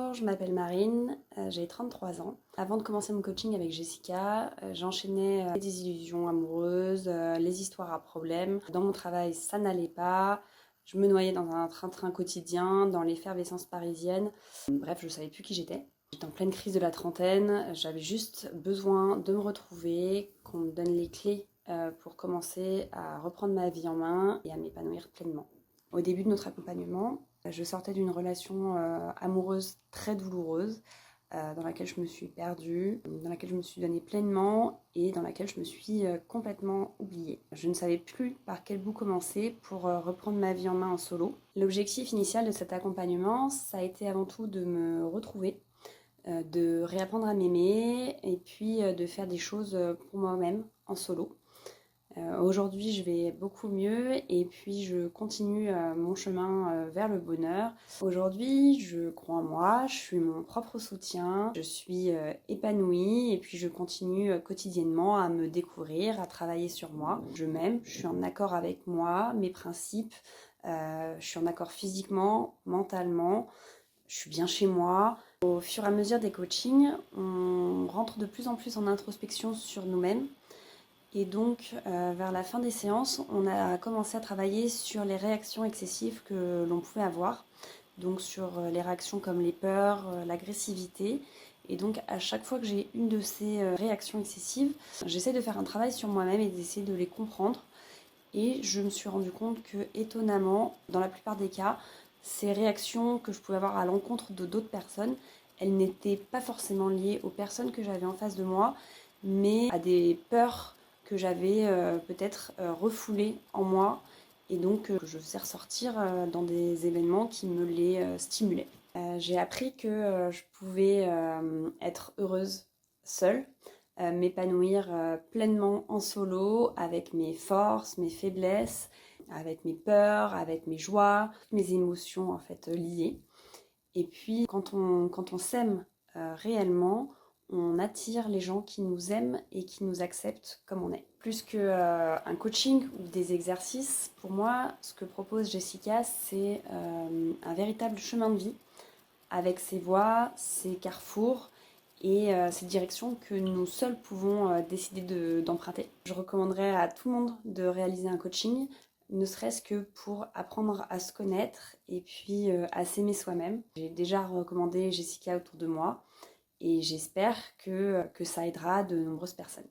Bonjour, je m'appelle Marine, j'ai 33 ans. Avant de commencer mon coaching avec Jessica, j'enchaînais les désillusions amoureuses, les histoires à problème. Dans mon travail, ça n'allait pas. Je me noyais dans un train-train quotidien, dans l'effervescence parisienne. Bref, je ne savais plus qui j'étais. J'étais en pleine crise de la trentaine, j'avais juste besoin de me retrouver, qu'on me donne les clés pour commencer à reprendre ma vie en main et à m'épanouir pleinement. Au début de notre accompagnement, je sortais d'une relation amoureuse très douloureuse, dans laquelle je me suis perdue, dans laquelle je me suis donnée pleinement et dans laquelle je me suis complètement oubliée. Je ne savais plus par quel bout commencer pour reprendre ma vie en main en solo. L'objectif initial de cet accompagnement, ça a été avant tout de me retrouver, de réapprendre à m'aimer et puis de faire des choses pour moi-même en solo. Aujourd'hui, je vais beaucoup mieux et puis je continue mon chemin vers le bonheur. Aujourd'hui, je crois en moi, je suis mon propre soutien, je suis épanouie et puis je continue quotidiennement à me découvrir, à travailler sur moi. Je m'aime, je suis en accord avec moi, mes principes, je suis en accord physiquement, mentalement, je suis bien chez moi. Au fur et à mesure des coachings, on rentre de plus en plus en introspection sur nous-mêmes. Et donc, vers la fin des séances, on a commencé à travailler sur les réactions excessives que l'on pouvait avoir. Donc sur les réactions comme les peurs, l'agressivité. Et donc, à chaque fois que j'ai une de ces réactions excessives, j'essaie de faire un travail sur moi-même et d'essayer de les comprendre. Et je me suis rendu compte que, étonnamment, dans la plupart des cas, ces réactions que je pouvais avoir à l'encontre de d'autres personnes, elles n'étaient pas forcément liées aux personnes que j'avais en face de moi, mais à des peurs que j'avais peut-être refoulées en moi et donc que je faisais ressortir dans des événements qui me les stimulaient. J'ai appris que je pouvais être heureuse seule, m'épanouir pleinement en solo avec mes forces, mes faiblesses, avec mes peurs, avec mes joies, mes émotions en fait liées. Et puis quand on s'aime réellement, on attire les gens qui nous aiment et qui nous acceptent comme on est. Plus qu'un coaching ou des exercices, pour moi, ce que propose Jessica, c'est un véritable chemin de vie avec ses voies, ses carrefours et ces directions que nous seuls pouvons décider d'emprunter. Je recommanderais à tout le monde de réaliser un coaching, ne serait-ce que pour apprendre à se connaître et puis à s'aimer soi-même. J'ai déjà recommandé Jessica autour de moi et j'espère que ça aidera de nombreuses personnes.